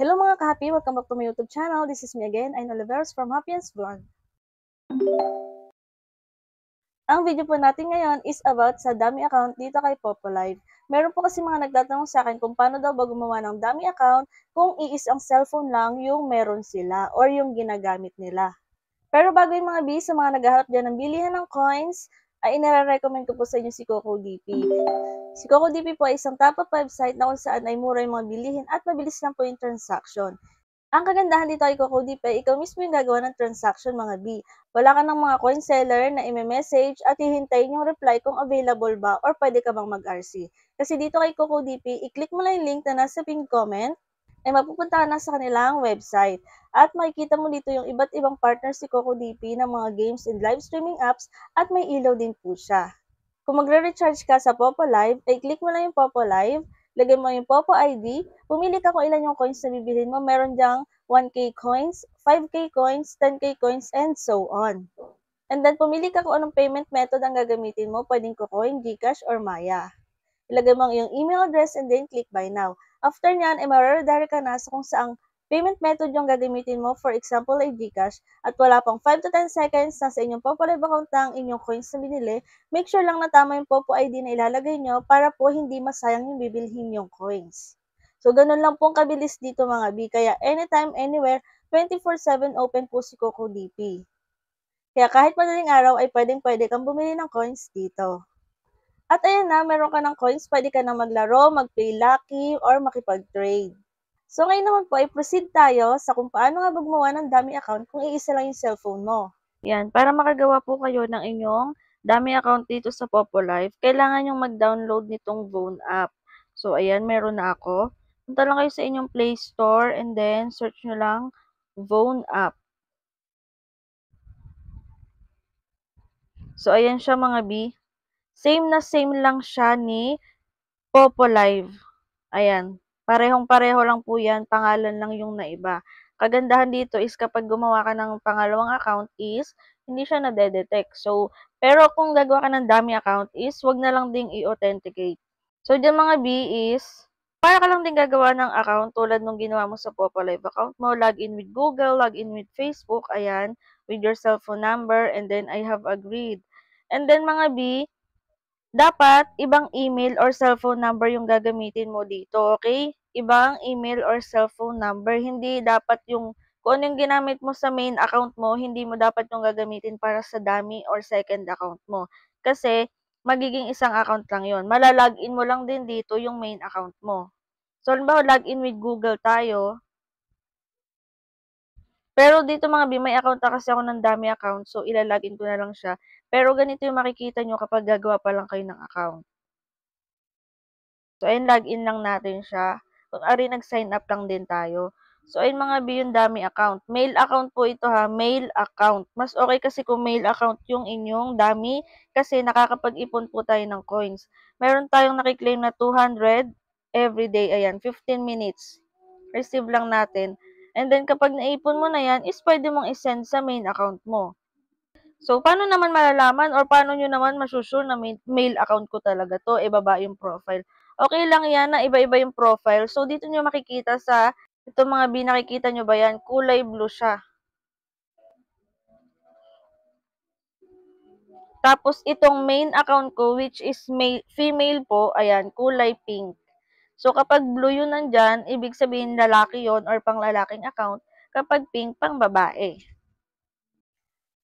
Hello mga ka-happy! Welcome back to my YouTube channel. This is me again, Ayn Oliveros from Happyens Vlog. Ang video po natin ngayon is about sa dummy account dito kay Popolive. Meron po kasi mga nagtatanong sa akin kung paano daw ba gumawa ng dummy account kung iisang cellphone lang yung meron sila or yung ginagamit nila. Pero bago yung mga sa mga naghahanap dyan ng bilihan ng coins, ay inare-recommend ko po sa inyo si CocoDP. Si CocoDP po ay isang top-up website na kung saan ay mura yung mga bilihin at mabilis lang po yung transaction. Ang kagandahan dito ay CocoDP ay ikaw mismo yung gagawa ng transaction mga B. Wala ka ng mga coin seller na i-message at hihintayin yung reply kung available ba or pwede ka bang mag-RC. Kasi dito kay CocoDP, i-click mo lang yung link na nasa pinned comment ay mapupunta ka na sa kanilang website. At makikita mo dito yung iba't ibang partners si CocoDP ng mga games and live streaming apps at may ilaw din po siya. Kung magre-recharge ka sa Popolive, ay click mo lang yung Popolive, lagay mo yung Popo ID, pumili ka kung ilan yung coins na bibilhin mo. Meron dyang 1K coins, 5K coins, 10K coins, and so on. And then, pumili ka kung anong payment method ang gagamitin mo. Pwedeng Kucoin, GCash, or Maya. Ilagay mo ang iyong email address and then click buy now. After nyan, ay ma-redirect ka na sa kung saang payment method yung gagamitin mo. For example, ay GCash. At wala pang 5 to 10 seconds na sa inyong Popolive account na ang inyong coins na binili. Make sure lang na tama yung Popo ID na ilalagay nyo para po hindi masayang yung bibilhin yung coins. So, ganun lang pong kabilis dito mga B. Kaya anytime, anywhere, 24/7 open po si CocoDP. Kaya kahit madaling araw ay pwedeng-pwede kang bumili ng coins dito. At ayan na, meron ka ng coins, pwede ka na maglaro, mag-play lucky, or makipag-trade. So ngayon naman po, ay proceed tayo sa kung paano nga gumawa ng dummy account kung iisa lang yung cellphone mo. Yan, para makagawa po kayo ng inyong dummy account dito sa Popolive, kailangan yung mag-download nitong Voon app. So ayan, meron na ako. Punta lang kayo sa inyong Play Store and then search nyo lang Voon app. So ayan siya mga B. Same na same lang siya ni Popolive. Ayan. Parehong-pareho lang po yan. Pangalan lang yung naiba. Kagandahan dito is kapag gumawa ka ng pangalawang account is hindi siya nade-detect. So, pero kung gagawa ka ng dummy account is wag na lang ding i-authenticate. So, dyan mga B is para ka lang din gagawa ng account tulad nung ginawa mo sa Popolive account mo. Login with Google, login with Facebook. Ayan. With your cellphone number. And then, I have agreed. And then mga B, dapat ibang email or cellphone number yung gagamitin mo dito, okay? Ibang email or cellphone number. Hindi dapat yung kung ano yung ginamit mo sa main account mo, hindi mo dapat yung gagamitin para sa dummy or second account mo. Kasi, magiging isang account lang yun. Malalagin mo lang din dito yung main account mo. So, halimbawa, login with Google tayo. Pero dito mga B, may account na kasi ako ng dummy account. So, ilalagin ko na lang siya. Pero ganito yung makikita nyo kapag gagawa pa lang kayo ng account. So, ayun, login lang natin siya. Kung ari, nag-sign up lang din tayo. So, ayun mga B, yung dummy account. Mail account po ito ha, mail account. Mas okay kasi kung mail account yung inyong dummy kasi nakakapag-ipon po tayo ng coins. Meron tayong nakiklaim na 200 everyday. Ayan, 15 minutes. Receive lang natin. And then, kapag naipon mo na yan, is pwede mong isend sa main account mo. So, paano naman malalaman or paano nyo naman masusure na mail account ko talaga to? Ibaba yung profile. Okay lang yan na iba-iba yung profile. So, dito nyo makikita sa, ito mga B, nakikita nyo ba yan? Kulay blue siya. Tapos, itong main account ko, which is female po, ayan, kulay pink. So, kapag blue yun nandyan, ibig sabihin lalaki yon or panglalaking account. Kapag pink, pang babae.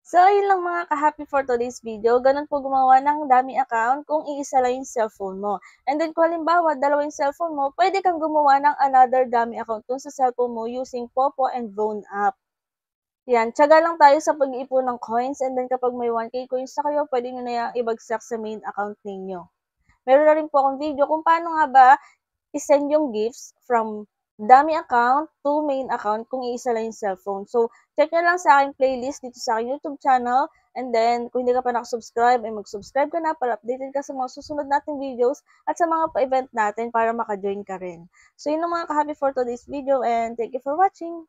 So, ayun lang mga ka-happy for today's video. Ganun po gumawa ng dummy account kung iisa lang yung cellphone mo. And then, kung halimbawa, dalawa yung cellphone mo, pwede kang gumawa ng another dummy account dun sa cellphone mo using Popo and Voon app. Yan, tiyaga lang tayo sa pag-iipon ng coins and then kapag may 1K coins na kayo, pwede nyo na yung ibagsak sa main account ninyo. Meron na rin po akong video kung paano nga ba isend yung gifts from dummy account to main account kung iisa lang yung cellphone. So, check nyo lang sa aking playlist dito sa aking YouTube channel. And then, kung hindi ka pa nakasubscribe, ay mag-subscribe ka na para updated ka sa mga susunod nating videos at sa mga pa-event natin para maka-join ka rin. So, yun ang mga ka-happy for today's video and thank you for watching!